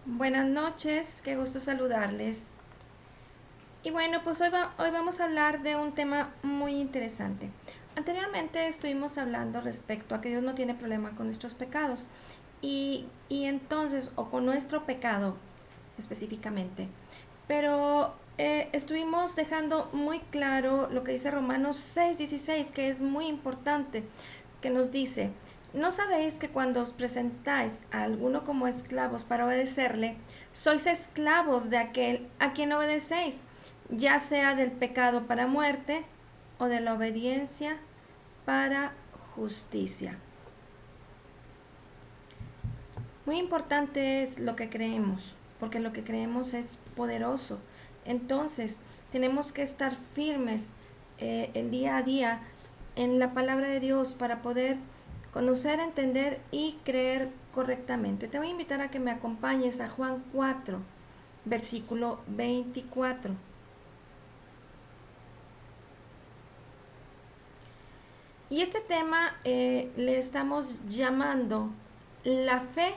Buenas noches, qué gusto saludarles. Y bueno, pues hoy vamos a hablar de un tema muy interesante. Anteriormente estuvimos hablando respecto a que Dios no tiene problema con nuestros pecados y entonces, o con nuestro pecado específicamente. Pero estuvimos dejando muy claro lo que dice Romanos 6:16, que es muy importante, que nos dice, ¿no sabéis que cuando os presentáis a alguno como esclavos para obedecerle, sois esclavos de aquel a quien obedecéis, ya sea del pecado para muerte o de la obediencia para justicia? Muy importante es lo que creemos, porque lo que creemos es poderoso. Entonces, tenemos que estar firmes el día a día en la palabra de Dios para poder conocer, entender y creer correctamente. Te voy a invitar a que me acompañes a Juan 4, versículo 24. Y este tema le estamos llamando la fe,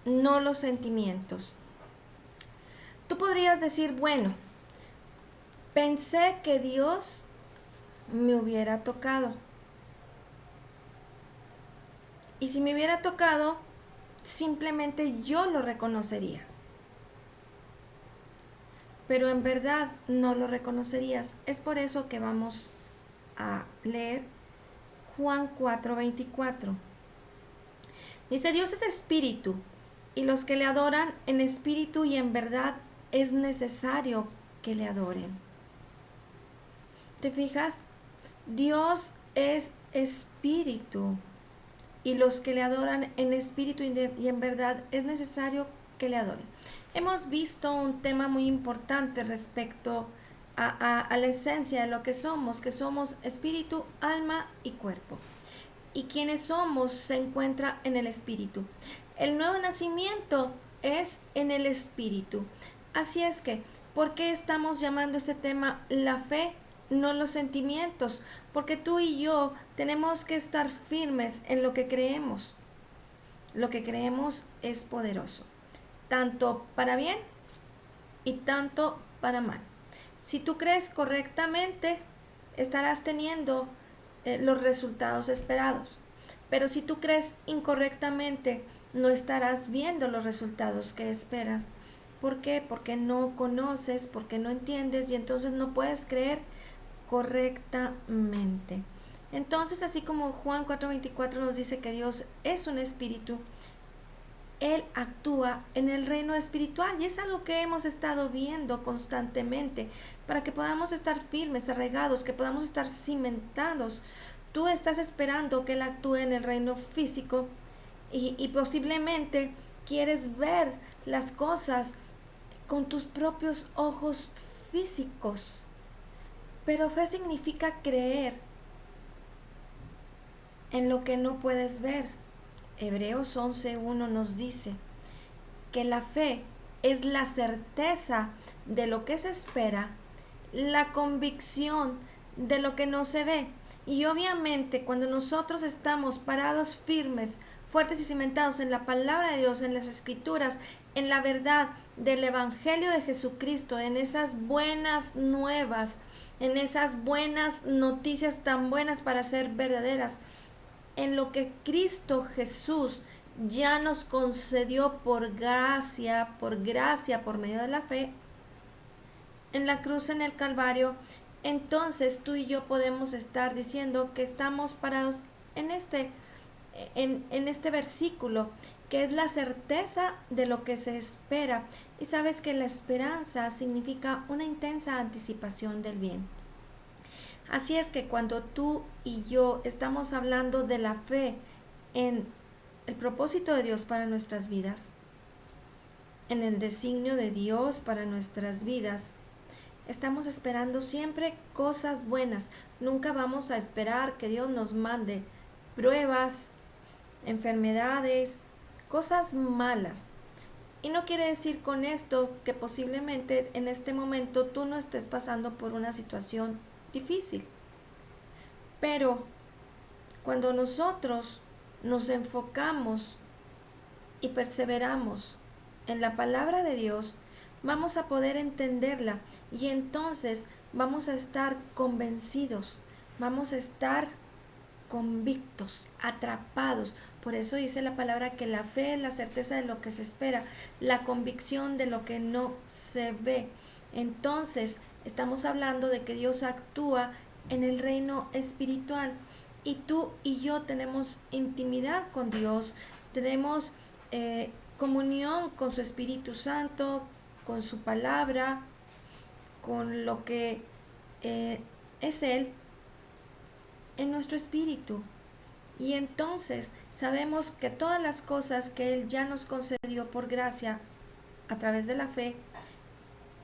no los sentimientos. Tú podrías decir, bueno, pensé que Dios me hubiera tocado. Y si me hubiera tocado, simplemente yo lo reconocería. Pero en verdad no lo reconocerías. Es por eso que vamos a leer Juan 4:24. Dice, Dios es espíritu, y los que le adoran en espíritu y en verdad es necesario que le adoren. ¿Te fijas? Dios es espíritu, y los que le adoran en espíritu y en verdad es necesario que le adoren. Hemos visto un tema muy importante respecto a la esencia de lo que somos espíritu, alma y cuerpo. Y quienes somos se encuentra en el espíritu. El nuevo nacimiento es en el espíritu. Así es que, ¿por qué estamos llamando este tema la fe, no los sentimientos? Porque tú y yo tenemos que estar firmes en lo que creemos. Lo que creemos es poderoso, tanto para bien y tanto para mal. Si tú crees correctamente, estarás teniendo los resultados esperados. Pero si tú crees incorrectamente, no estarás viendo los resultados que esperas. ¿Por qué? Porque no conoces, porque no entiendes y entonces no puedes creer correctamente. Entonces, así como Juan 4:24 nos dice que Dios es un espíritu, él actúa en el reino espiritual y es algo que hemos estado viendo constantemente para que podamos estar firmes, arraigados, que podamos estar cimentados. Tú estás esperando que Él actúe en el reino físico y posiblemente quieres ver las cosas con tus propios ojos físicos. Pero fe significa creer en lo que no puedes ver. Hebreos 11:1 nos dice que la fe es la certeza de lo que se espera, la convicción de lo que no se ve. Y obviamente cuando nosotros estamos parados firmes, fuertes y cimentados en la palabra de Dios, en las escrituras, en la verdad del Evangelio de Jesucristo, en esas buenas nuevas, en esas buenas noticias tan buenas para ser verdaderas, en lo que Cristo Jesús ya nos concedió por gracia, por medio de la fe, en la cruz, en el Calvario, entonces tú y yo podemos estar diciendo que estamos parados en en este versículo, que es la certeza de lo que se espera. Y sabes que la esperanza significa una intensa anticipación del bien. Así es que cuando tú y yo estamos hablando de la fe en el propósito de Dios para nuestras vidas, en el designio de Dios para nuestras vidas, estamos esperando siempre cosas buenas. Nunca vamos a esperar que Dios nos mande pruebas, enfermedades, cosas malas. Y no quiere decir con esto que posiblemente en este momento tú no estés pasando por una situación difícil. Pero cuando nosotros nos enfocamos y perseveramos en la palabra de Dios, vamos a poder entenderla y entonces vamos a estar convencidos, vamos a estar convictos, atrapados. Por eso dice la palabra que la fe es la certeza de lo que se espera, la convicción de lo que no se ve. Entonces, estamos hablando de que Dios actúa en el reino espiritual y tú y yo tenemos intimidad con Dios, tenemos comunión con su Espíritu Santo, con su palabra, con lo que es Él en nuestro espíritu. Y entonces sabemos que todas las cosas que Él ya nos concedió por gracia a través de la fe,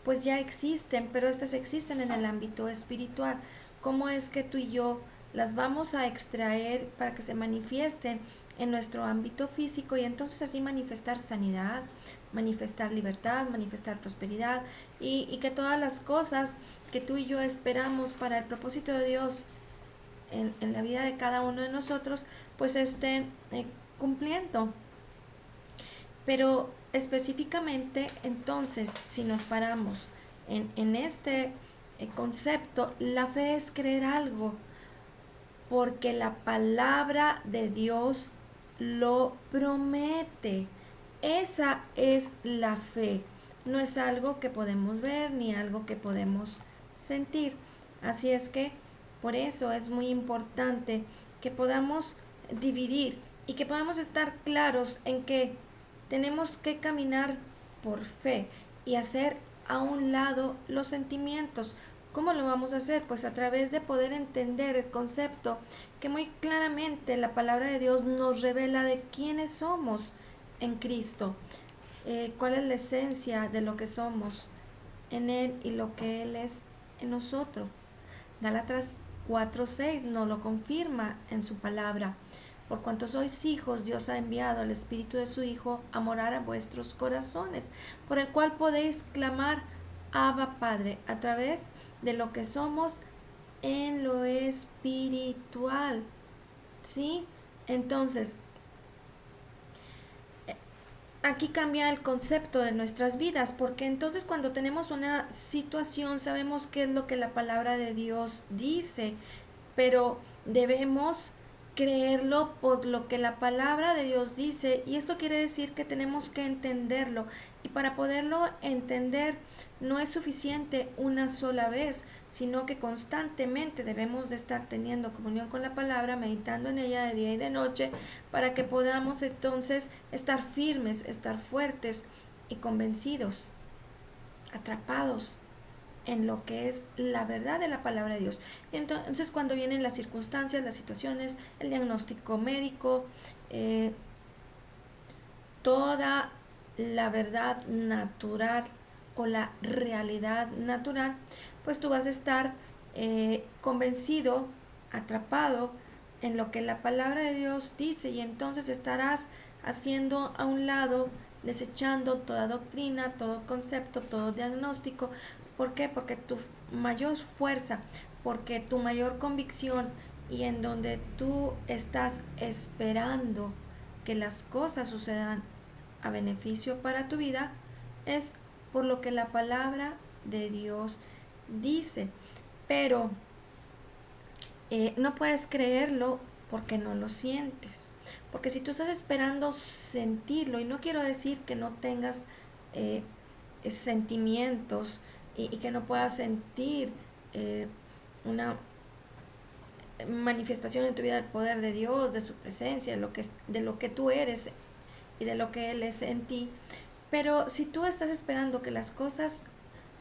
pues ya existen, pero estas existen en el ámbito espiritual. ¿Cómo es que tú y yo las vamos a extraer para que se manifiesten en nuestro ámbito físico y entonces así manifestar sanidad, manifestar libertad, manifestar prosperidad y que todas las cosas que tú y yo esperamos para el propósito de Dios en la vida de cada uno de nosotros, pues estén cumpliendo? Pero específicamente, entonces, si nos paramos en este concepto, la fe es creer algo, porque la palabra de Dios lo promete. Esa es la fe. No es algo que podemos ver ni algo que podemos sentir. Así es que por eso es muy importante que podamos dividir y que podamos estar claros en que tenemos que caminar por fe y hacer a un lado los sentimientos. ¿Cómo lo vamos a hacer? Pues a través de poder entender el concepto que muy claramente la palabra de Dios nos revela de quiénes somos en Cristo, cuál es la esencia de lo que somos en Él y lo que Él es en nosotros. Gálatas 4:6 nos lo confirma en su palabra. Por cuanto sois hijos, Dios ha enviado el Espíritu de su Hijo a morar a vuestros corazones, por el cual podéis clamar Abba Padre, a través de lo que somos en lo espiritual. ¿Sí? Entonces, aquí cambia el concepto de nuestras vidas, porque entonces cuando tenemos una situación sabemos qué es lo que la palabra de Dios dice, pero debemos creerlo por lo que la palabra de Dios dice, y esto quiere decir que tenemos que entenderlo, y para poderlo entender no es suficiente una sola vez, sino que constantemente debemos de estar teniendo comunión con la palabra, meditando en ella de día y de noche, para que podamos entonces estar firmes, estar fuertes y convencidos, atrapados en lo que es la verdad de la palabra de Dios. Y entonces cuando vienen las circunstancias, las situaciones, el diagnóstico médico, toda la verdad natural o la realidad natural, pues tú vas a estar convencido, atrapado en lo que la palabra de Dios dice, y entonces estarás haciendo a un lado, desechando toda doctrina, todo concepto, todo diagnóstico. ¿Por qué? Porque tu mayor fuerza, porque tu mayor convicción y en donde tú estás esperando que las cosas sucedan a beneficio para tu vida es por lo que la palabra de Dios dice. Pero no puedes creerlo porque no lo sientes. Porque si tú estás esperando sentirlo, y no quiero decir que no tengas sentimientos y que no puedas sentir una manifestación en tu vida del poder de Dios, de su presencia, de lo que tú eres y de lo que Él es en ti. Pero si tú estás esperando que las cosas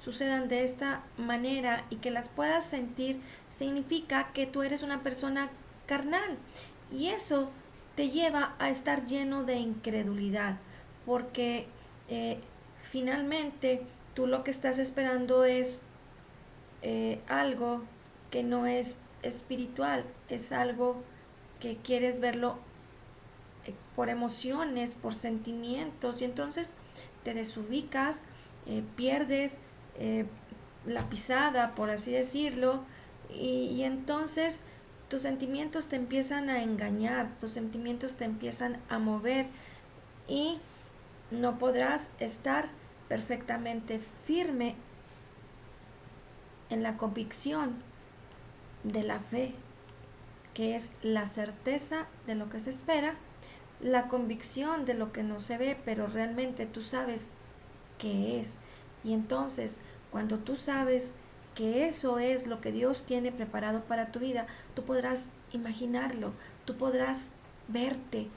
sucedan de esta manera y que las puedas sentir, significa que tú eres una persona carnal. Y eso te lleva a estar lleno de incredulidad, porque finalmente tú lo que estás esperando es algo que no es espiritual, es algo que quieres verlo por emociones, por sentimientos, y entonces te desubicas, pierdes la pisada, por así decirlo, y entonces tus sentimientos te empiezan a engañar, tus sentimientos te empiezan a mover y no podrás estar perfectamente firme en la convicción de la fe, que es la certeza de lo que se espera, la convicción de lo que no se ve, pero realmente tú sabes qué es. Y entonces, cuando tú sabes que eso es lo que Dios tiene preparado para tu vida, tú podrás imaginarlo, tú podrás verte.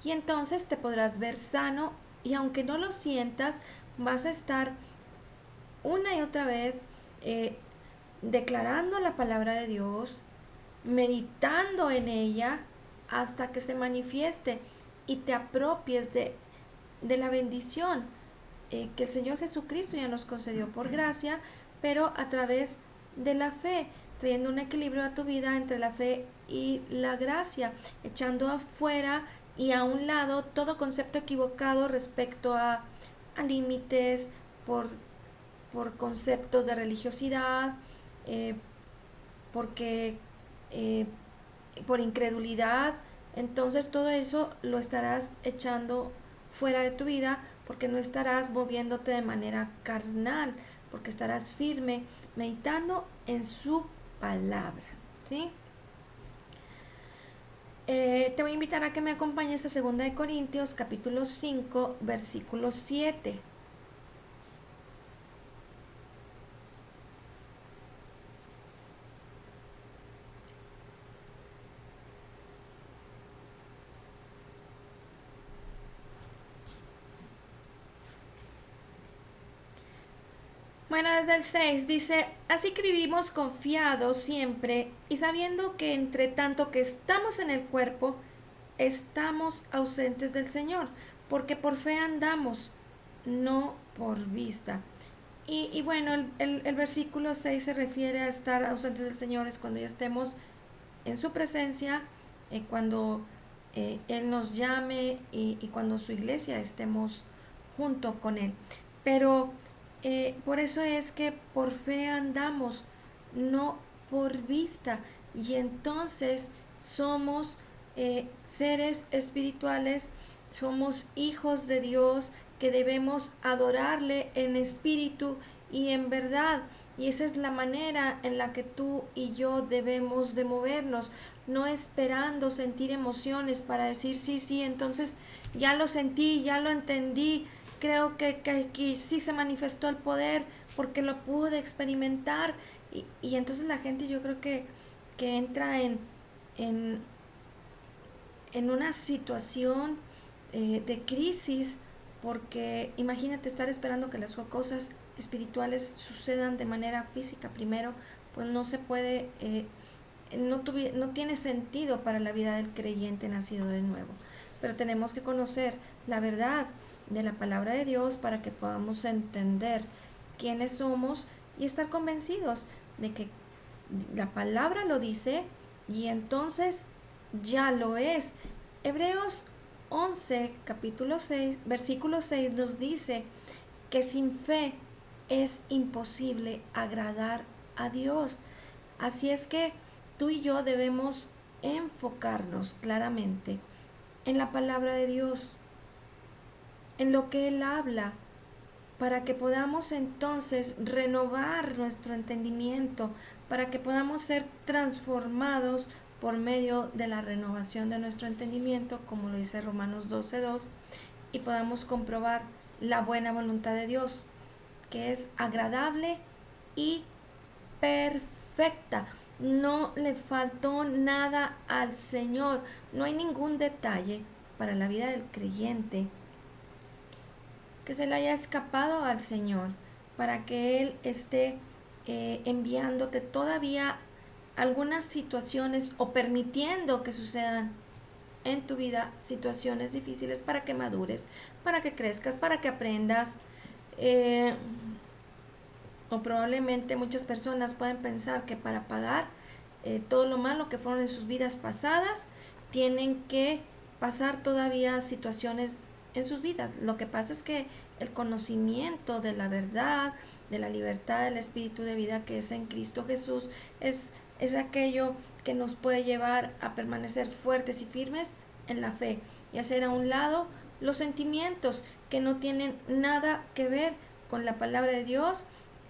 Y entonces te podrás ver sano y aunque no lo sientas, vas a estar una y otra vez eh, declarando la palabra de Dios, meditando en ella hasta que se manifieste y te apropies de la bendición que el Señor Jesucristo ya nos concedió por gracia, pero a través de la fe, trayendo un equilibrio a tu vida entre la fe y la gracia, echando afuera y a un lado todo concepto equivocado respecto a límites, por, por conceptos de religiosidad, eh, porque eh, por incredulidad. Entonces todo eso lo estarás echando fuera de tu vida porque no estarás moviéndote de manera carnal, porque estarás firme meditando en su palabra, ¿sí? Te voy a invitar a que me acompañes a 2 Corintios capítulo 5 versículo 7. Bueno, desde el 6 dice, así que vivimos confiados siempre y sabiendo que entre tanto que estamos en el cuerpo, estamos ausentes del Señor, porque por fe andamos, no por vista. Y bueno, el versículo 6 se refiere a estar ausentes del Señor, es cuando ya estemos en su presencia, cuando Él nos llame y cuando su iglesia estemos junto con Él. Pero por eso es que por fe andamos, no por vista. Y entonces somos seres espirituales, somos hijos de Dios que debemos adorarle en espíritu y en verdad. Y esa es la manera en la que tú y yo debemos de movernos, no esperando sentir emociones para decir sí, sí, entonces ya lo sentí, ya lo entendí, creo que sí se manifestó el poder porque lo pude experimentar. Y entonces la gente yo creo que entra en, en una situación de crisis porque imagínate estar esperando que las cosas espirituales sucedan de manera física primero, pues no se puede, no tiene sentido para la vida del creyente nacido de nuevo. Pero tenemos que conocer la verdad de la palabra de Dios para que podamos entender quiénes somos y estar convencidos de que la palabra lo dice y entonces ya lo es. Hebreos 11, capítulo 6, versículo 6 nos dice que sin fe es imposible agradar a Dios. Así es que tú y yo debemos enfocarnos claramente en la palabra de Dios, en lo que Él habla, para que podamos entonces renovar nuestro entendimiento, para que podamos ser transformados por medio de la renovación de nuestro entendimiento, como lo dice Romanos 12:2, y podamos comprobar la buena voluntad de Dios, que es agradable y perfecta. No le faltó nada al Señor, no hay ningún detalle para la vida del creyente que se le haya escapado al Señor, para que Él esté enviándote todavía algunas situaciones o permitiendo que sucedan en tu vida situaciones difíciles para que madures, para que crezcas, para que aprendas. Eh, o probablemente muchas personas pueden pensar que para pagar todo lo malo que fueron en sus vidas pasadas, tienen que pasar todavía situaciones en sus vidas. Lo que pasa es que el conocimiento de la verdad, de la libertad del espíritu de vida que es en Cristo Jesús, es aquello que nos puede llevar a permanecer fuertes y firmes en la fe y hacer a un lado los sentimientos que no tienen nada que ver con la palabra de Dios,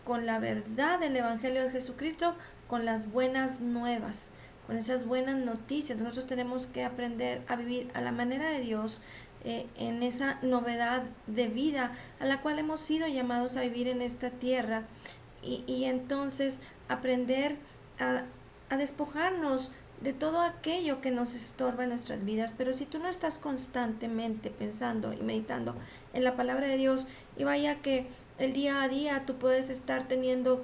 con la verdad del Evangelio de Jesucristo, con las buenas nuevas, con esas buenas noticias. Nosotros tenemos que aprender a vivir a la manera de Dios, en esa novedad de vida a la cual hemos sido llamados a vivir en esta tierra, y entonces aprender a, a despojarnos de todo aquello que nos estorba en nuestras vidas. Pero si tú no estás constantemente pensando y meditando en la palabra de Dios, y vaya que el día a día tú puedes estar teniendo,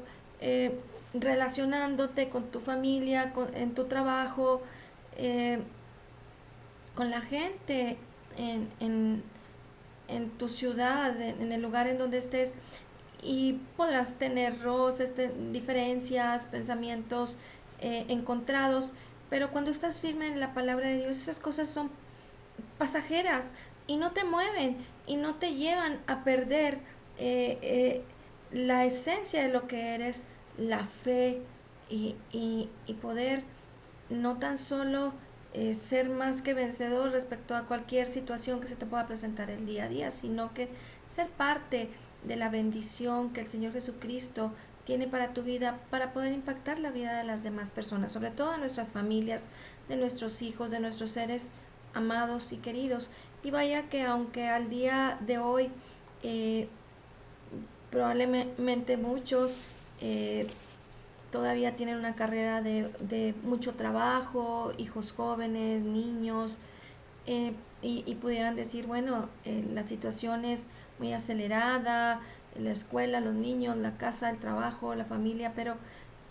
relacionándote con tu familia, en tu trabajo, eh, con la gente, en, en, en tu ciudad, en el lugar en donde estés, y podrás tener roces, diferencias, pensamientos, encontrados, pero cuando estás firme en la palabra de Dios, esas cosas son pasajeras y no te mueven y no te llevan a perder, la esencia de lo que eres, la fe, y poder no tan solo, ser más que vencedor respecto a cualquier situación que se te pueda presentar el día a día, sino que ser parte de la bendición que el Señor Jesucristo tiene para tu vida, para poder impactar la vida de las demás personas, sobre todo de nuestras familias, de nuestros hijos, de nuestros seres amados y queridos. Y vaya que aunque al día de hoy, eh, probablemente muchos, todavía tienen una carrera de mucho trabajo, hijos jóvenes, niños, y pudieran decir, bueno, la situación es muy acelerada, la escuela, los niños, la casa, el trabajo, la familia, pero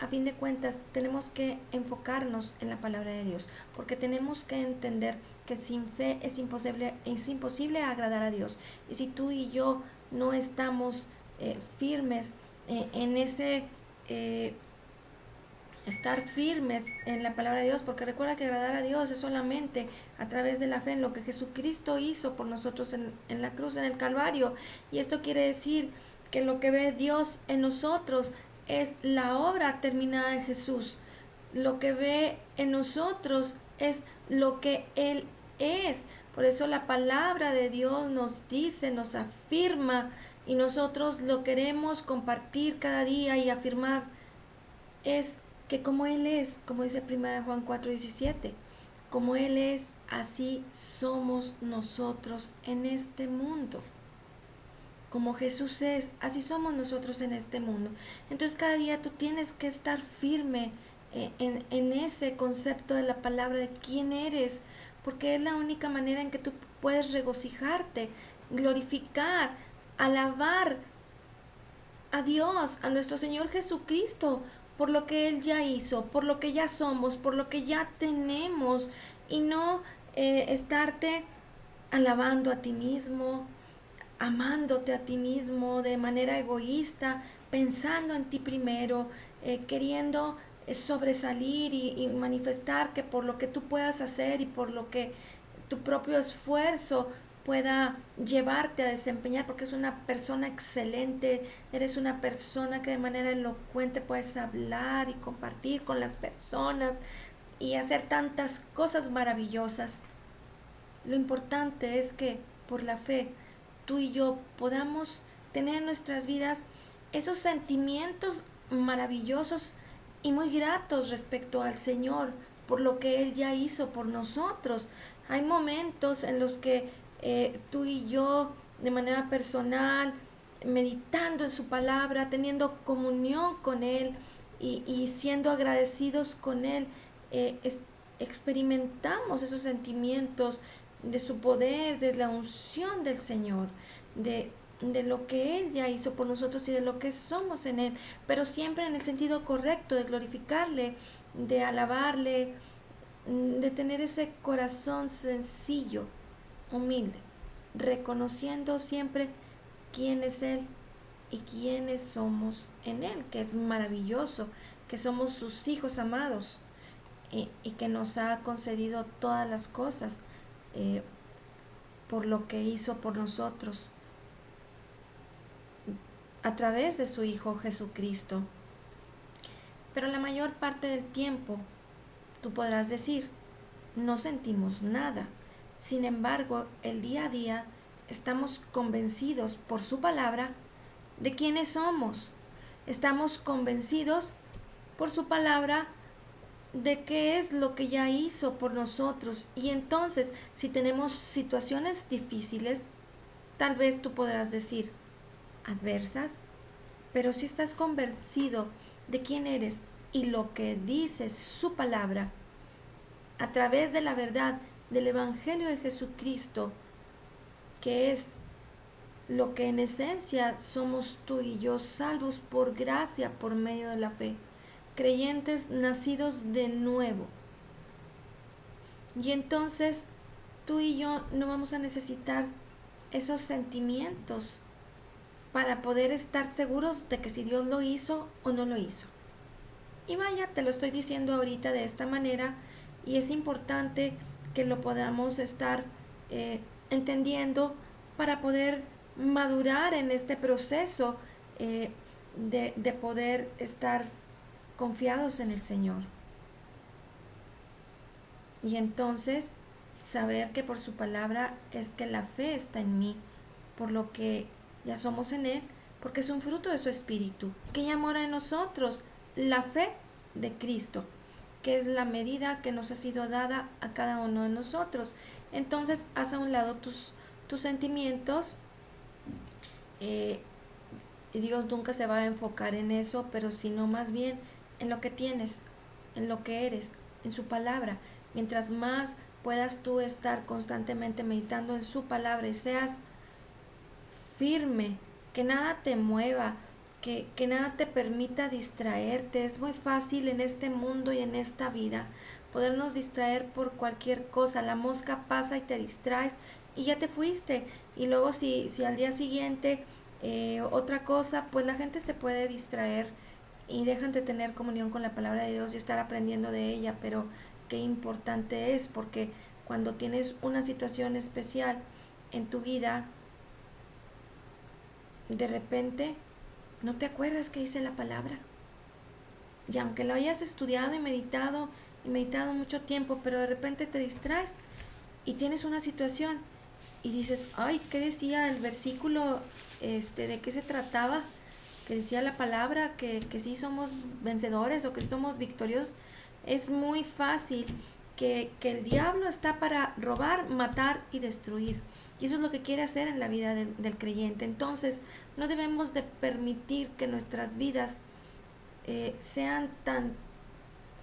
a fin de cuentas tenemos que enfocarnos en la palabra de Dios, porque tenemos que entender que sin fe es imposible agradar a Dios. Y si tú y yo no estamos, firmes, en ese, eh, estar firmes en la palabra de Dios, porque recuerda que agradar a Dios es solamente a través de la fe en lo que Jesucristo hizo por nosotros en la cruz, en el Calvario. Y esto quiere decir que lo que ve Dios en nosotros es la obra terminada de Jesús. Lo que ve en nosotros es lo que Él es. Por eso la palabra de Dios nos dice, nos afirma, y nosotros lo queremos compartir cada día y afirmar, es que como Él es, como dice 1 Juan 4:17, como Él es, así somos nosotros en este mundo. Como Jesús es, así somos nosotros en este mundo. Entonces cada día tú tienes que estar firme, en ese concepto de la palabra de quién eres, porque es la única manera en que tú puedes regocijarte, glorificar, alabar a Dios, a nuestro Señor Jesucristo, por lo que Él ya hizo, por lo que ya somos, por lo que ya tenemos, y no, estarte alabando a ti mismo, amándote a ti mismo de manera egoísta, pensando en ti primero, queriendo, sobresalir y manifestar que por lo que tú puedas hacer y por lo que tu propio esfuerzo pueda llevarte a desempeñar, porque es una persona excelente, eres una persona que de manera elocuente puedes hablar y compartir con las personas y hacer tantas cosas maravillosas. Lo importante es que por la fe tú y yo podamos tener en nuestras vidas esos sentimientos maravillosos y muy gratos respecto al Señor por lo que Él ya hizo por nosotros. Hay momentos en los que, tú y yo de manera personal, meditando en su palabra, teniendo comunión con Él, y siendo agradecidos con Él, experimentamos esos sentimientos de su poder, de la unción del Señor, de lo que Él ya hizo por nosotros y de lo que somos en Él, pero siempre en el sentido correcto de glorificarle, de alabarle, de tener ese corazón sencillo, humilde, reconociendo siempre quién es Él y quiénes somos en Él, que es maravilloso, que somos sus hijos amados, y que nos ha concedido todas las cosas, eh, por lo que hizo por nosotros a través de su Hijo Jesucristo. Pero la mayor parte del tiempo, tú podrás decir, no sentimos nada. Sin embargo, el día a día estamos convencidos por su palabra de quiénes somos. Estamos convencidos por su palabra de qué es lo que ya hizo por nosotros. Y entonces, si tenemos situaciones difíciles, tal vez tú podrás decir, adversas, pero si estás convencido de quién eres y lo que dice su palabra, a través de la verdad del Evangelio de Jesucristo, que es lo que en esencia somos tú y yo, salvos por gracia por medio de la fe, creyentes nacidos de nuevo. Y entonces tú y yo no vamos a necesitar esos sentimientos para poder estar seguros de que si Dios lo hizo o no lo hizo. Y vaya, te lo estoy diciendo ahorita de esta manera y es importante que lo podamos estar entendiendo para poder madurar en este proceso de poder estar confiados en el Señor. Y entonces saber que por su palabra es que la fe está en mí, por lo que ya somos en Él, porque es un fruto de su Espíritu, que ya mora en nosotros, la fe de Cristo, que es la medida que nos ha sido dada a cada uno de nosotros. Entonces haz a un lado tus sentimientos, y Dios nunca se va a enfocar en eso, pero sino más bien en lo que tienes, en lo que eres, en su palabra. Mientras más puedas tú estar constantemente meditando en su palabra y seas firme, que nada te mueva, que nada te permita distraerte. Es muy fácil en este mundo y en esta vida podernos distraer por cualquier cosa. La mosca pasa y te distraes y ya te fuiste. Y luego si al día siguiente otra cosa, pues la gente se puede distraer y dejan de tener comunión con la palabra de Dios y estar aprendiendo de ella. Pero qué importante es, porque cuando tienes una situación especial en tu vida, de repente no te acuerdas qué dice la palabra. Y aunque lo hayas estudiado y meditado mucho tiempo, pero de repente te distraes y tienes una situación y dices, ay, ¿qué decía el versículo? ¿De qué se trataba? Que decía la palabra que sí somos vencedores o que somos victoriosos. Es muy fácil que el diablo está para robar, matar y destruir. Y eso es lo que quiere hacer en la vida del creyente. Entonces, no debemos de permitir que nuestras vidas sean tan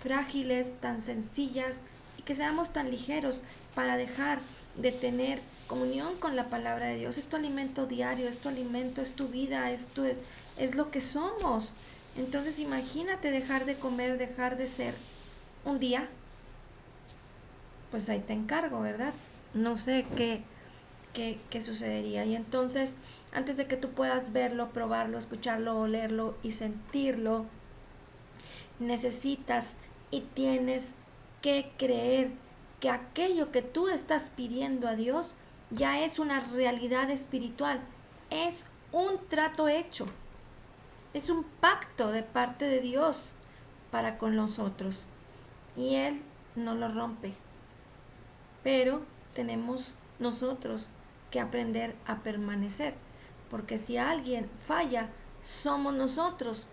frágiles, tan sencillas y que seamos tan ligeros para dejar de tener comunión con la palabra de Dios. Es tu alimento diario, es tu alimento, es tu vida, es lo que somos. Entonces imagínate dejar de comer, dejar de ser un día, pues ahí te encargo, ¿verdad? No sé qué sucedería. Y entonces, antes de que tú puedas verlo, probarlo, escucharlo, olerlo y sentirlo, necesitas y tienes que creer que aquello que tú estás pidiendo a Dios ya es una realidad espiritual, es un trato hecho, es un pacto de parte de Dios para con nosotros y Él no lo rompe. Pero tenemos nosotros que aprender a permanecer, porque si alguien falla, somos nosotros,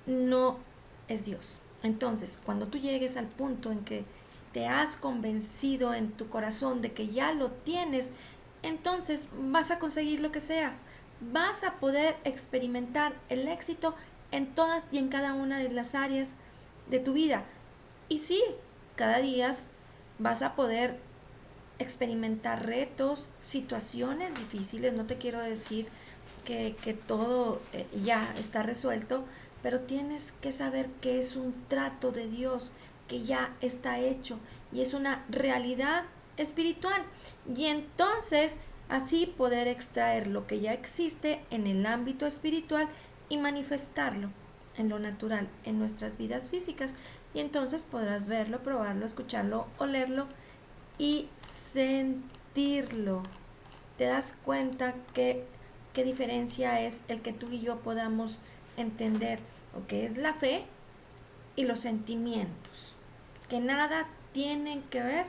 no es Dios. Entonces, cuando tú llegues al punto en que te has convencido en tu corazón de que ya lo tienes, entonces vas a conseguir lo que sea. Vas a poder experimentar el éxito en todas y en cada una de las áreas de tu vida. Y sí, cada día vas a poder experimentar retos, situaciones difíciles. No te quiero decir que todo ya está resuelto, pero tienes que saber que es un trato de Dios que ya está hecho y es una realidad espiritual. Y entonces así poder extraer lo que ya existe en el ámbito espiritual y manifestarlo en lo natural, en nuestras vidas físicas. Y entonces podrás verlo, probarlo, escucharlo, olerlo y sentirlo. Te das cuenta que qué diferencia es el que tú y yo podamos entender lo que es la fe y los sentimientos, que nada tienen que ver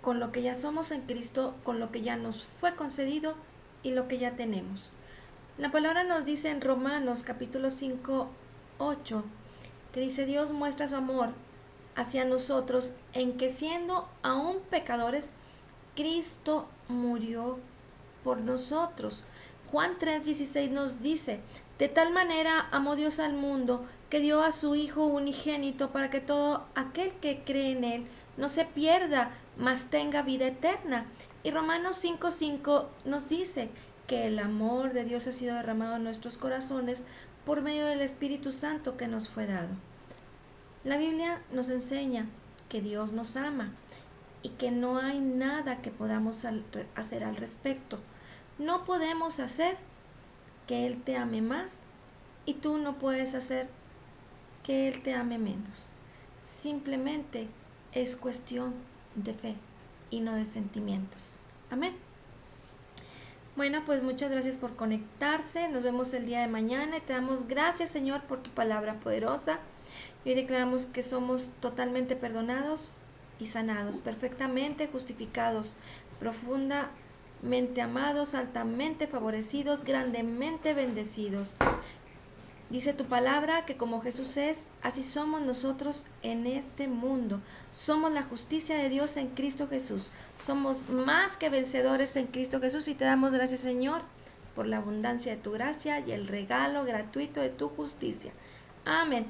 con lo que ya somos en Cristo, con lo que ya nos fue concedido y lo que ya tenemos. La palabra nos dice en Romanos capítulo 5, 8, que dice: Dios muestra su amor hacia nosotros en que siendo aún pecadores, Cristo murió por nosotros. Juan 3:16 nos dice: de tal manera amó Dios al mundo que dio a su Hijo unigénito para que todo aquel que cree en Él no se pierda, mas tenga vida eterna. Y Romanos 5:5 nos dice que el amor de Dios ha sido derramado en nuestros corazones por medio del Espíritu Santo que nos fue dado. La Biblia nos enseña que Dios nos ama y que no hay nada que podamos hacer al respecto. No podemos hacer que Él te ame más y tú no puedes hacer que Él te ame menos. Simplemente es cuestión de fe y no de sentimientos. Amén. Bueno, pues muchas gracias por conectarse. Nos vemos el día de mañana y te damos gracias, Señor, por tu palabra poderosa. Y hoy declaramos que somos totalmente perdonados y sanados, perfectamente justificados, profundamente amados, altamente favorecidos, grandemente bendecidos. Dice tu palabra que como Jesús es, así somos nosotros en este mundo. Somos la justicia de Dios en Cristo Jesús. Somos más que vencedores en Cristo Jesús y te damos gracias, Señor, por la abundancia de tu gracia y el regalo gratuito de tu justicia. Amén.